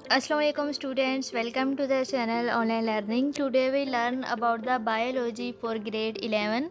Assalamualaikum students, welcome to the channel Online Learning. Today we learn about the biology for grade 11.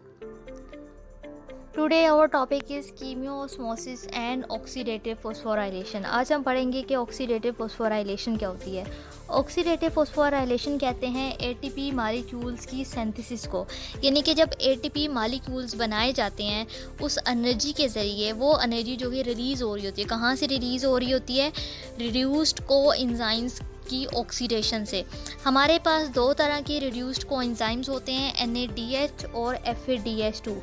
Today our topic is chemiosmosis and oxidative phosphorylation. आज हम पढ़ेंगे कि oxidative phosphorylation क्या होती है। Oxidative phosphorylation कहते हैं ATP molecules की सिंथेसिस को, यानी कि जब एटीपी मॉलिक्यूल्स बनाए जाते हैं उस एनर्जी के ज़रिए, वो एनर्जी जो कि रिलीज़ हो रही होती है, कहाँ से रिलीज़ हो रही होती है? रिड्यूस्ड कोएंजाइम्स की ऑक्सीडेशन से। हमारे पास दो तरह के रिड्यूस्ड कोएंजाइम्स होते हैं, NADH और FADH2।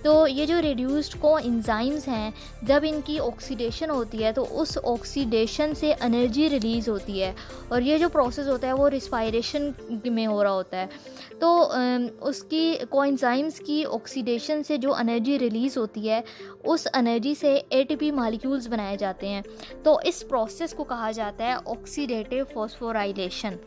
तो ये जो रिड्यूस्ड कोएंजाइम्स हैं, जब इनकी ऑक्सीडेशन होती है तो उस ऑक्सीडेशन से एनर्जी रिलीज़ होती है, और ये जो प्रोसेस होता है वो रिस्पायरेशन में हो रहा होता है। तो उसकी कोएंजाइम्स की ऑक्सीडेशन से जो एनर्जी रिलीज़ होती है, उस एनर्जी से एटीपी मॉलिक्यूल्स बनाए जाते हैं। तो इस प्रोसेस को कहा जाता है ऑक्सीडेटिव फॉस्फोराइलेशन।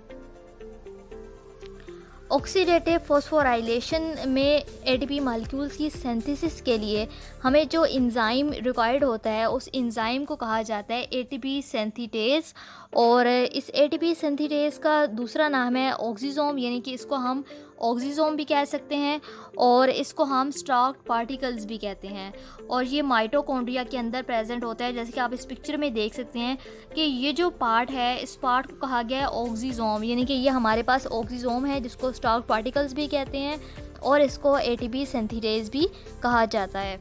ऑक्सीडेटिव फॉस्फोराइलेशन में एटीपी मॉलिक्यूल्स की सिंथेसिस के लिए हमें जो एंजाइम रिक्वायर्ड होता है, उस एंजाइम को कहा जाता है एटीपी सिंथेटेज। और इस एटीपी सिंथेटेज का दूसरा नाम है ऑक्सीसोम, यानी कि इसको हम ऑक्सीसोम भी कह सकते हैं और इसको हम स्टार्क पार्टिकल्स भी कहते हैं। और ये माइटोकॉन्ड्रिया के अंदर प्रेजेंट होता है, जैसे कि आप इस पिक्चर में देख सकते हैं कि ये जो पार्ट है, इस पार्ट को कहा गया है ऑक्सीसोम, यानी कि ये हमारे पास ऑक्सीसोम है जिसको स्टार्क पार्टिकल्स भी कहते हैं और इसको एटीपी सिंथेटेज भी कहा जाता है।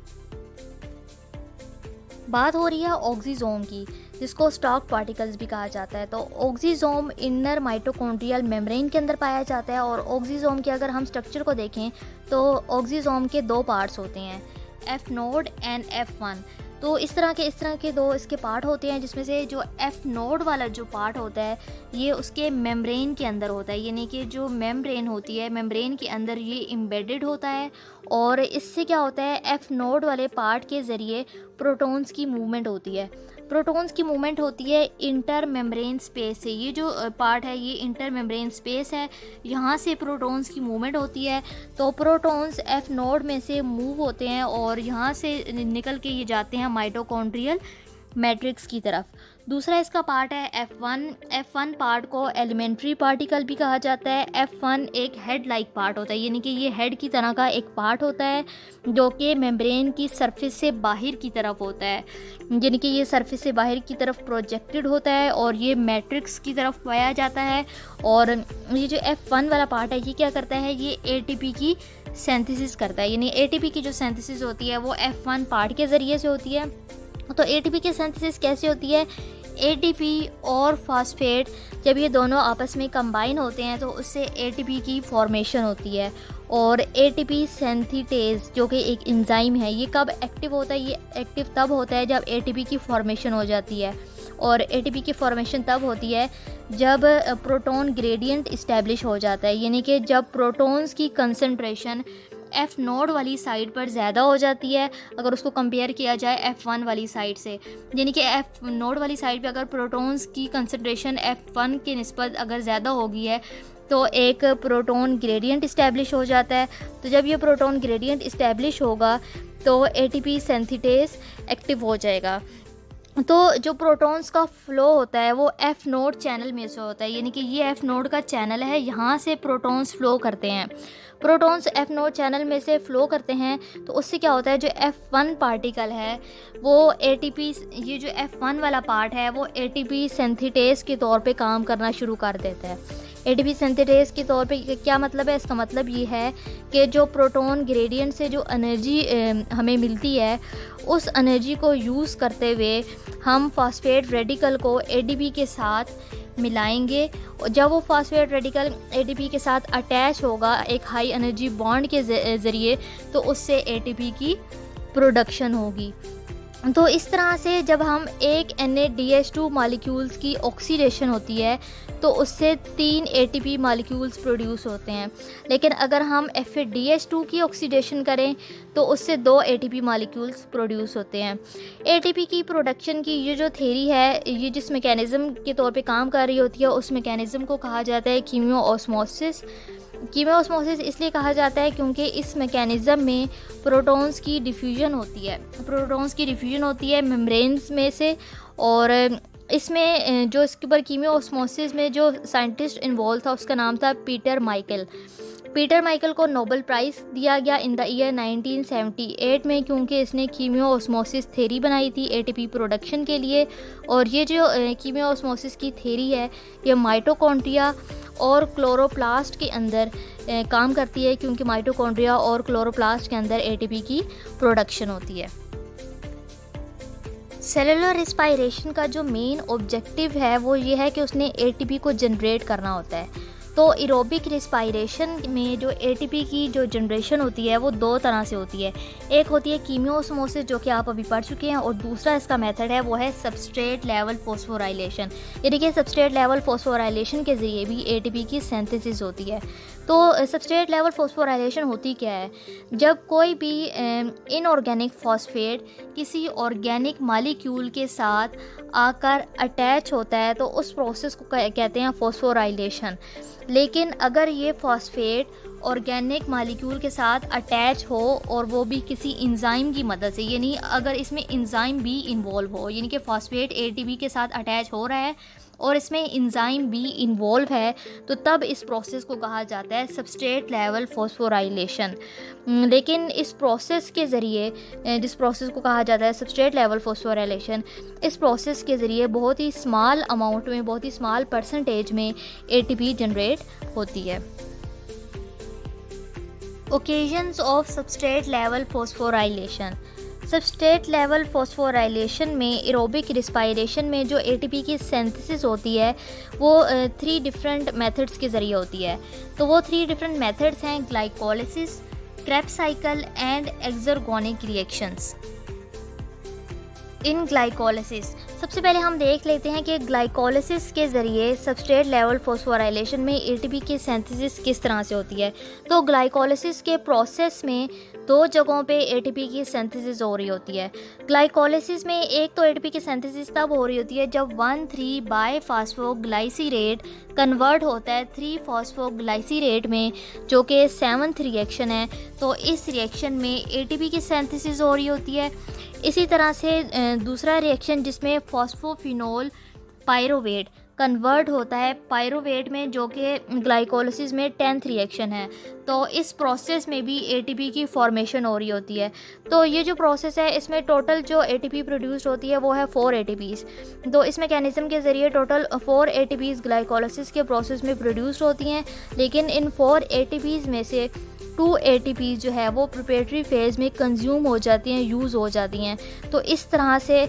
बात हो रही है ऑक्सीसोम की, जिसको स्टार्क पार्टिकल्स भी कहा जाता है। तो ऑक्सीसोम इनर माइटोकॉन्ड्रियल मेम्ब्रेन के अंदर पाया जाता है। और ऑक्सीसोम के अगर हम स्ट्रक्चर को देखें तो ऑक्सीसोम के दो पार्ट्स होते हैं, एफ नोड एंड F1। तो इस तरह के दो इसके पार्ट होते हैं, जिसमें से जो एफ नोड वाला जो पार्ट होता है ये उसके मेम्ब्रेन के अंदर होता है, यानी कि जो मेम्ब्रेन होती है, मेम्ब्रेन के अंदर ये एम्बेडेड होता है। और इससे क्या होता है, एफ नोड वाले पार्ट के ज़रिए प्रोटॉन्स की मूवमेंट होती है। प्रोटॉन्स की मूवमेंट होती है इंटर मेम्ब्रेन स्पेस से। ये जो पार्ट है ये इंटर मेम्ब्रेन स्पेस है, यहाँ से प्रोटॉन्स की मूवमेंट होती है। तो प्रोटॉन्स एफ नोड में से मूव होते हैं और यहाँ से निकल के ये जाते हैं माइटोकॉन्ड्रियल मैट्रिक्स की तरफ। दूसरा इसका पार्ट है F1 पार्ट को एलिमेंट्री पार्टिकल भी कहा जाता है। F1 एक हेड लाइक पार्ट होता है, यानी कि ये हेड की तरह का एक पार्ट होता है जो कि मेम्ब्रेन की सरफेस से बाहर की तरफ होता है, यानी कि ये सरफेस से बाहर की तरफ प्रोजेक्टेड होता है और ये मैट्रिक्स की तरफ पाया जाता है। और ये जो F1 वाला पार्ट है ये क्या करता है, ये एटीपी की सिंथेसिस करता है, यानी एटीपी की जो सिंथेसिस होती है वो F1 पार्ट के ज़रिए से होती है। तो एटीपी की सिंथेसिस कैसे होती है? एटीपी और फास्फेट जब ये दोनों आपस में कंबाइन होते हैं तो उससे एटीपी की फॉर्मेशन होती है। और एटीपी सिंथेटेज जो कि एक एंजाइम है, ये कब एक्टिव होता है? ये एक्टिव तब होता है जब एटीपी की फॉर्मेशन हो जाती है। और एटीपी की फॉर्मेशन तब होती है जब प्रोटॉन ग्रेडियंट इस्टेब्लिश हो जाता है, यानी कि जब प्रोटॉन्स की कंसंट्रेशन एफ नोड वाली साइड पर ज़्यादा हो जाती है अगर उसको कंपेयर किया जाए F1 वाली साइड से। यानी कि एफ नोड वाली साइड पे अगर प्रोटॉन्स की कंसंट्रेशन F1 के निस्बत अगर ज़्यादा हो गई है तो एक प्रोटॉन ग्रेडियंट इस्टेब्लिश हो जाता है। तो जब ये प्रोटॉन ग्रेडियंट इस्टेब्लिश होगा तो एटीपी सिंथेटेज एक्टिव हो जाएगा। तो जो प्रोटॉन्स का फ़्लो होता है वो एफ़ नोड चैनल में से होता है, यानी कि ये एफ़ नोड का चैनल है, यहाँ से प्रोटॉन्स फ़्लो करते हैं। प्रोटॉन्स एफ़ नोड चैनल में से फ़्लो करते हैं तो उससे क्या होता है, जो F1 पार्टिकल है वो एटीपी, ये जो F1 वाला पार्ट है वो एटीपी सिंथेटेज के तौर पे काम करना शुरू कर देता है। एटीपी सिंथेटेज के तौर पे क्या मतलब है? इसका मतलब ये है कि जो प्रोटॉन ग्रेडियंट से जो एनर्जी हमें मिलती है, उस एनर्जी को यूज़ करते हुए हम फास्फेट रेडिकल को एटीपी के साथ मिलाएंगे। और जब वो फास्फेट रेडिकल एटीपी के साथ अटैच होगा एक हाई एनर्जी बॉन्ड के ज़रिए, तो उससे एटीपी की प्रोडक्शन होगी। तो इस तरह से जब हम एक NADH2 मॉलिक्यूल्स की ऑक्सीडेशन होती है तो उससे 3 एटीपी मॉलिक्यूल्स प्रोड्यूस होते हैं। लेकिन अगर हम FADH2 की ऑक्सीडेशन करें तो उससे 2 एटीपी मॉलिक्यूल्स प्रोड्यूस होते हैं। एटीपी की प्रोडक्शन की ये जो थ्योरी है, ये जिस मैकेनिज़्म के तौर पे काम कर रही होती है, उस मैकेनिज़्म को कहा जाता है कीमियोऑस्मोसिस। कीमियोऑस्मोसिस इसलिए कहा जाता है क्योंकि इस मैकेनिज़्म में प्रोटॉन्स की डिफ्यूजन होती है। प्रोटॉन्स की डिफ्यूजन होती है मेम्ब्रेन्स में से, और इसमें जो इसके ऊपर कीमियो ऑस्मोसिस में जो साइंटिस्ट इन्वॉल्व था उसका नाम था पीटर माइकल। पीटर माइकल को नोबेल प्राइज़ दिया गया इन द ईयर 1978 में, क्योंकि इसने कीमियो ऑस्मोसिस थ्योरी बनाई थी एटीपी प्रोडक्शन के लिए। और ये जो कीमियो ऑस्मोसिस की थ्योरी है ये माइटोकॉन्ड्रिया और क्लोरोप्लास्ट के अंदर काम करती है, क्योंकि माइटोकॉन्ड्रिया और क्लोरोप्लास्ट के अंदर एटीपी की प्रोडक्शन होती है। सेलुलर रिस्पायरेशन का जो मेन ऑब्जेक्टिव है वो ये है कि उसने एटीपी को जनरेट करना होता है। तो एरोबिक रिस्पायरेशन में जो एटीपी की जो जनरेशन होती है वो दो तरह से होती है। एक होती है कीमियोओस्मोसिस, जो कि आप अभी पढ़ चुके हैं, और दूसरा इसका मेथड है वो है सबस्ट्रेट लेवल फॉस्फोराइलेशन। यानी कि सबस्ट्रेट लेवल फॉस्फोराइलेशन के ज़रिए भी एटीपी की सिंथेसिस होती है। तो सबस्ट्रेट लेवल फॉस्फोराइलेशन होती क्या है? जब कोई भी इनऑर्गेनिक फॉस्फेट किसी ऑर्गेनिक मॉलिक्यूल के साथ आकर अटैच होता है तो उस प्रोसेस को कहते हैं फॉस्फोराइलेशन। लेकिन अगर ये फॉस्फेट ऑर्गेनिक मॉलिक्यूल के साथ अटैच हो और वो भी किसी एंजाइम की मदद से, यानी अगर इसमें एंजाइम भी इन्वॉल्व हो, यानी कि फॉस्फेट एटीपी के साथ अटैच हो रहा है और इसमें एंजाइम भी इन्वॉल्व है, तो तब इस प्रोसेस को कहा जाता है सबस्ट्रेट लेवल फॉस्फोराइलेशन। लेकिन इस प्रोसेस के ज़रिए, जिस प्रोसेस को कहा जाता है सबस्ट्रेट लेवल फॉस्फोराइलेशन, इस प्रोसेस के ज़रिए बहुत ही स्मॉल अमाउंट में, बहुत ही स्मॉल परसेंटेज में एटीपी जनरेट होती है। Occasions of substrate level phosphorylation. Substrate level phosphorylation में एरोबिक रिस्पायरेशन में जो एटीपी की सिंथेसिस होती है वो 3 डिफरेंट मेथड्स के ज़रिए होती है। तो वो 3 डिफरेंट मेथड्स हैं glycolysis, Krebs cycle and exergonic reactions. In glycolysis सबसे पहले हम देख लेते हैं कि ग्लाइकोलिसिस के ज़रिए सबस्ट्रेट लेवल फॉस्फोराइलेशन में एटीपी की सिंथेसिस किस तरह से होती है। तो ग्लाइकोलिसिस के प्रोसेस में 2 जगहों पे एटीपी की सिंथेसिस हो रही होती है। ग्लाइकोलिसिस में एक तो एटीपी की सिंथेसिस तब हो रही होती है जब 1,3 बाईफॉस्फोग्लाइसीरेट कन्वर्ट होता है 3-फॉस्फोग्लाइसीरेट में, जो कि 7th रिएक्शन है। तो इस रिएक्शन में एटीपी की सिंथेसिस हो रही होती है। इसी तरह से दूसरा रिएक्शन जिसमें फॉस्फोफिनोल पायरोवेट कन्वर्ट होता है पायरोवेट में, जो कि ग्लाइकोलिसिस में 10th रिएक्शन है। तो इस प्रोसेस में भी एटीपी की फॉर्मेशन हो रही होती है। तो ये जो प्रोसेस है इसमें टोटल जो एटीपी प्रोड्यूस होती है वो है 4 एटीपीज़। तो इस मैकेनिज़्म के ज़रिए टोटल 4 एटीपीज़ ग्लाइकोलिसिस के प्रोसेस में प्रोड्यूस होती हैं। लेकिन इन 4 एटीपीज़ में से 2 एटीपीज़ जो है वो प्रिपरेटरी फेज़ में कंज्यूम हो जाती हैं, यूज़ हो जाती हैं। तो इस तरह से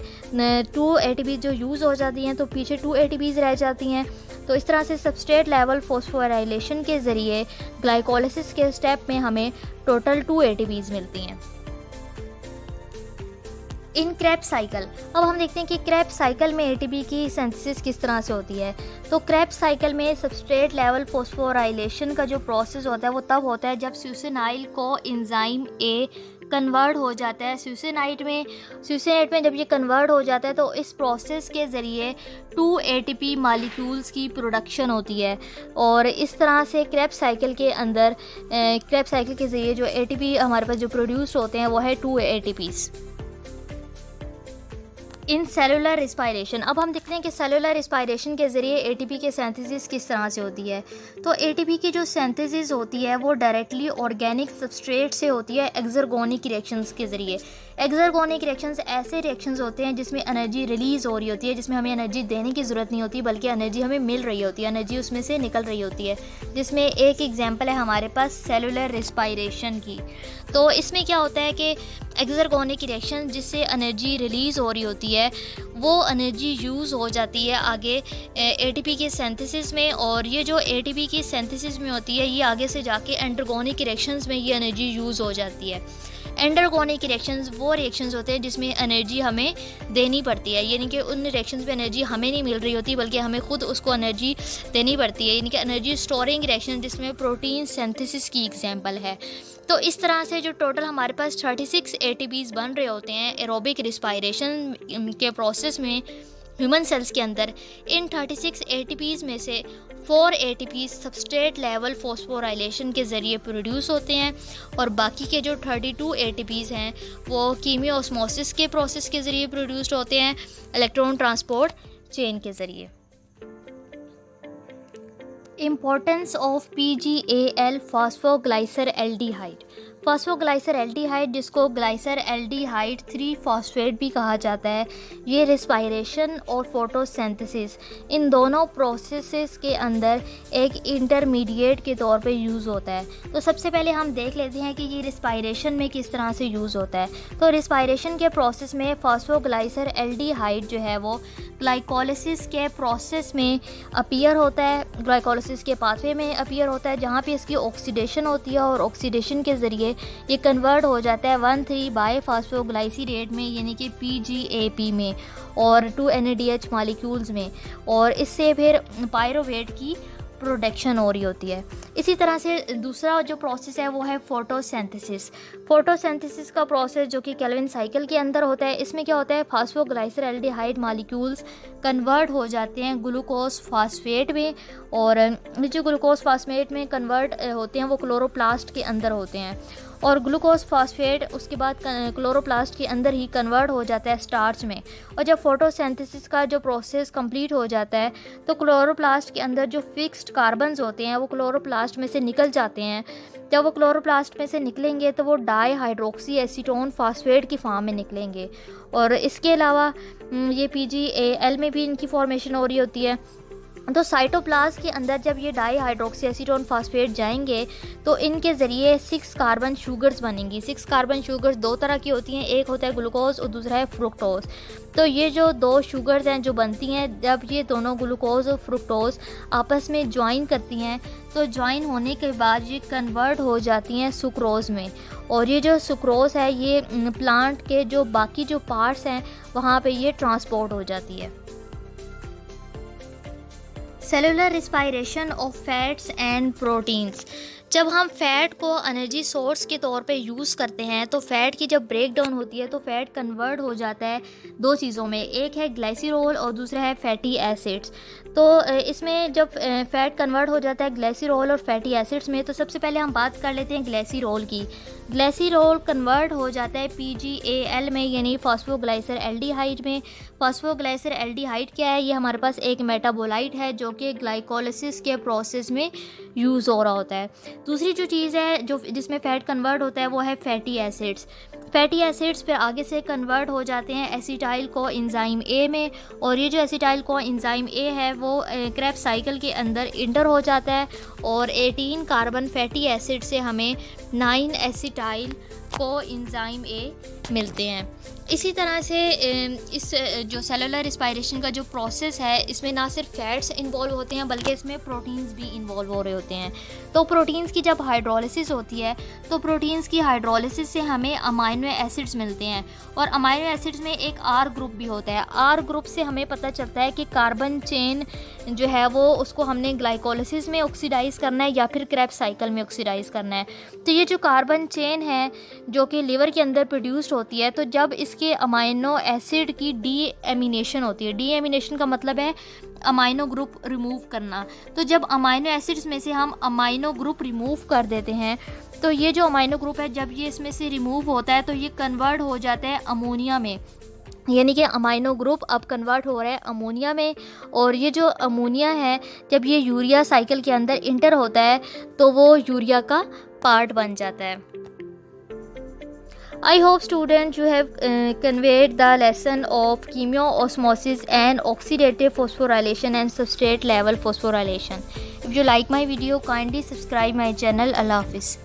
2 एटीपीज़ जो यूज़ हो जाती हैं तो पीछे 2 एटीपीज़ रह जाती हैं। तो इस तरह से सबस्ट्रेट लेवल फॉस्फोराइलेशन के ज़रिए ग्लाइकोलिसिस के स्टेप में हमें टोटल 2 एटीपीज़ मिलती हैं। इन क्रेब्स साइकिल, अब हम देखते हैं कि क्रेब्स साइकिल में एटीपी की सिंथेसिस किस तरह से होती है। तो क्रेब्स साइकिल में सबस्ट्रेट लेवल फॉस्फोराइलेशन का जो प्रोसेस होता है वो तब होता है जब स्यूसिनाइल को एंजाइम ए कन्वर्ट हो जाता है स्यूसिनाइट में जब ये कन्वर्ट हो जाता है तो इस प्रोसेस के ज़रिए 2 एटीपी मॉलिक्यूल्स की प्रोडक्शन होती है। और इस तरह से क्रेब्स साइकिल के अंदर क्रेब्स साइकिल के ज़रिए जो एटीपी हमारे पास जो प्रोड्यूस होते हैं वो है 2 एटीपीज़। इन सेलुलर रिस्पायरेशन, अब हम देखते हैं कि सेलुलर रिस्पायरेशन के ज़रिए एटीपी के सिंथेसिस किस तरह से होती है। तो एटीपी की जो सिंथेसिस होती है वो डायरेक्टली ऑर्गेनिक सबस्ट्रेट से होती है एक्सर्गोनिक रिएक्शंस के ज़रिए। एक्सर्गोनिक रिएक्शंस ऐसे रिएक्शंस होते हैं जिसमें एनर्जी रिलीज़ हो रही होती है, जिसमें हमें एनर्जी देने की ज़रूरत नहीं होती बल्कि एनर्जी हमें मिल रही होती है, एनर्जी उसमें से निकल रही होती है। जिसमें एक एग्जांपल है हमारे पास सेलुलर रिस्पायरेशन की। तो इसमें क्या होता है कि एक्सर्गोनिक रिएक्शन जिससे एनर्जी रिलीज़ हो रही होती है वो एनर्जी यूज़ हो जाती है आगे एटीपी के सिंथेसिस में, और ये जो एटीपी की सिंथेसिस में होती है ये आगे से जाके एंडरगोनिक रिएक्शंस में ये एनर्जी यूज़ हो जाती है। एंडरगोनिक रिएक्शंस वो रिएक्शंस होते हैं जिसमें एनर्जी हमें देनी पड़ती है, यानी कि उन रिएक्शंस में एनर्जी हमें नहीं मिल रही होती बल्कि हमें खुद उसको एनर्जी देनी पड़ती है, यानी कि एनर्जी स्टोरिंग रिएक्शन जिसमें प्रोटीन सिंथेसिस की एग्जांपल है। तो इस तरह से जो टोटल हमारे पास 36 एटीपीज़ बन रहे होते हैं एरोबिक रिस्पायरेशन के प्रोसेस में ह्यूमन सेल्स के अंदर, इन 36 एटीपीज़ में से 4 एटीपीज़ सबस्ट्रेट लेवल फॉस्फोराइलेशन के ज़रिए प्रोड्यूस होते हैं और बाकी के जो 32 एटीपीज़ हैं वो कीमियो ऑस्मोसिस के प्रोसेस के ज़रिए प्रोड्यूस्ड होते हैं इलेक्ट्रॉन ट्रांसपोर्ट चेन के ज़रिए। Importance of PGAL phosphoglyceraldehyde. Phosphoglyceraldehyde, जिसको ग्लाइसर एल्डिहाइड 3 फॉस्फेट भी कहा जाता है, ये रिस्पायरेशन और फोटोसिंथेसिस इन दोनों प्रोसेसेस के अंदर एक इंटरमीडिएट के तौर पे यूज़ होता है। तो सबसे पहले हम देख लेते हैं कि ये रिस्पायरेशन में किस तरह से यूज़ होता है। तो रिस्पायरेशन के प्रोसेस में फॉस्फोग्लाइसर एल्डिहाइड जो है वो ग्लाइकोलिसिस के प्रोसेस में अपीयर होता है, ग्लाइकोलिसिस के पाथवे में अपीयर होता है, जहाँ पे इसकी ऑक्सीडेशन होती है और ऑक्सीडेशन के ज़रिए ये कन्वर्ट हो जाता है 1,3 बाई फास्फोग्लाइसिरेट में, यानी कि PGAP में, और 2 NADH मॉलिक्यूल्स में, और इससे फिर पायरोवेट की प्रोडक्शन हो रही होती है। इसी तरह से दूसरा जो प्रोसेस है वो है फोटोसिंथेसिस। फोटोसिंथेसिस का प्रोसेस जो कि केल्विन साइकिल के अंदर होता है, इसमें क्या होता है, फास्फोग्लाइसर एल्डिहाइड मॉलिक्यूल्स कन्वर्ट हो जाते हैं ग्लूकोज फास्फेट में, और जो ग्लूकोज फास्फेट में कन्वर्ट होते हैं वो क्लोरोप्लास्ट के अंदर होते हैं, और ग्लूकोज फास्फेट उसके बाद क्लोरोप्लास्ट के अंदर ही कन्वर्ट हो जाता है स्टार्च में। और जब फोटोसिंथेसिस का जो प्रोसेस कंप्लीट हो जाता है तो क्लोरोप्लास्ट के अंदर जो फिक्स्ड कार्बन्स होते हैं वो क्लोरोप्लास्ट में से निकल जाते हैं। जब वो क्लोरोप्लास्ट में से निकलेंगे तो वो डाई हाइड्रोक्सी एसीटोन फास्फेट की फॉर्म में निकलेंगे, और इसके अलावा ये PGAL में भी इनकी फॉर्मेशन हो रही होती है। तो साइटोप्लाज्म के अंदर जब ये डाई हाइड्रोक्सी एसीटोन फास्फेट जाएंगे तो इनके ज़रिए 6 कार्बन शुगर्स बनेंगी। 6 कार्बन शुगर्स 2 तरह की होती हैं, एक होता है ग्लूकोज और दूसरा है फ्रुक्टोज। तो ये जो 2 शुगर्स हैं जो बनती हैं, जब ये दोनों ग्लूकोज और फ्रुक्टोज आपस में ज्वाइन करती हैं तो ज्वाइन होने के बाद ये कन्वर्ट हो जाती हैं सुक्रोज़ में, और ये जो सुक्रोज़ है ये प्लांट के जो बाकी जो पार्ट्स हैं वहाँ पे ये ट्रांसपोर्ट हो जाती है। Cellular respiration of fats and proteins. जब हम फ़ैट को एनर्जी सोर्स के तौर पे यूज़ करते हैं तो फ़ैट की जब ब्रेक डाउन होती है तो फ़ैट कन्वर्ट हो जाता है 2 चीज़ों में, एक है ग्लाइसिरोल और दूसरा है फैटी एसिड्स। तो इसमें जब फ़ैट कन्वर्ट हो जाता है ग्लाइसिरोल और फैटी एसिड्स में, तो सबसे पहले हम बात कर लेते हैं ग्लाइसिरोल की। ग्लाइसिरोल कन्वर्ट हो जाता है PGAL में, यानी फॉस्फोग्लाइसर एल्डिहाइड में। फॉस्फोग्लाइसर एल्डिहाइड क्या है, ये हमारे पास एक मेटाबोलाइट है जो कि ग्लाइकोलिसिस के प्रोसेस में यूज़ हो रहा होता है। दूसरी जो चीज़ है जो जिसमें फ़ैट कन्वर्ट होता है वो है फैटी एसिड्स। फैटी एसिड्स फिर आगे से कन्वर्ट हो जाते हैं एसिटाइल को एंजाइम A में, और ये जो एसिटाइल को एंजाइम A है वो क्रेब्स साइकिल के अंदर इंटर हो जाता है, और 18 कार्बन फैटी एसिड से हमें 9 एसिटाइल को एंजाइम A मिलते हैं। इसी तरह से इस जो सेलुलर रिस्पायरेशन का जो प्रोसेस है इसमें ना सिर्फ फैट्स इन्वॉल्व होते हैं बल्कि इसमें प्रोटीन्स भी इन्वॉल्व हो रहे होते हैं। तो प्रोटीन्स की जब हाइड्रोलिसिस होती है तो प्रोटीन्स की हाइड्रोलिसिस से हमें अमाइनो एसिड्स मिलते हैं, और अमाइनो एसिड्स में एक R ग्रुप भी होता है। R ग्रुप से हमें पता चलता है कि कार्बन चेन जो है वो उसको हमने ग्लाइकोलिसिस में ऑक्सीडाइज़ करना है या फिर क्रेब्स साइकिल में ऑक्सीडाइज़ करना है। तो ये जो कार्बन चेन है जो कि लिवर के अंदर प्रोड्यूस्ड होती है, तो जब इसके अमाइनो एसिड की डीएमिनेशन होती है, डीएमिनेशन का मतलब है अमाइनो ग्रुप रिमूव करना, तो जब अमाइनो एसिड्स में से हम अमाइनो ग्रुप रिमूव कर देते हैं तो ये जो अमाइनो ग्रुप है जब ये इसमें से रिमूव होता है तो ये कन्वर्ट हो जाता है अमोनिया में, यानी कि अमाइनो ग्रुप अब कन्वर्ट हो रहा है अमोनिया में, और ये जो अमोनिया है जब ये यूरिया साइकिल के अंदर इंटर होता है तो वो यूरिया का पार्ट बन जाता है। I hope students you have conveyed the lesson of chemiosmosis and oxidative phosphorylation and substrate level phosphorylation. If you like my video, kindly subscribe my channel. Allah Hafiz.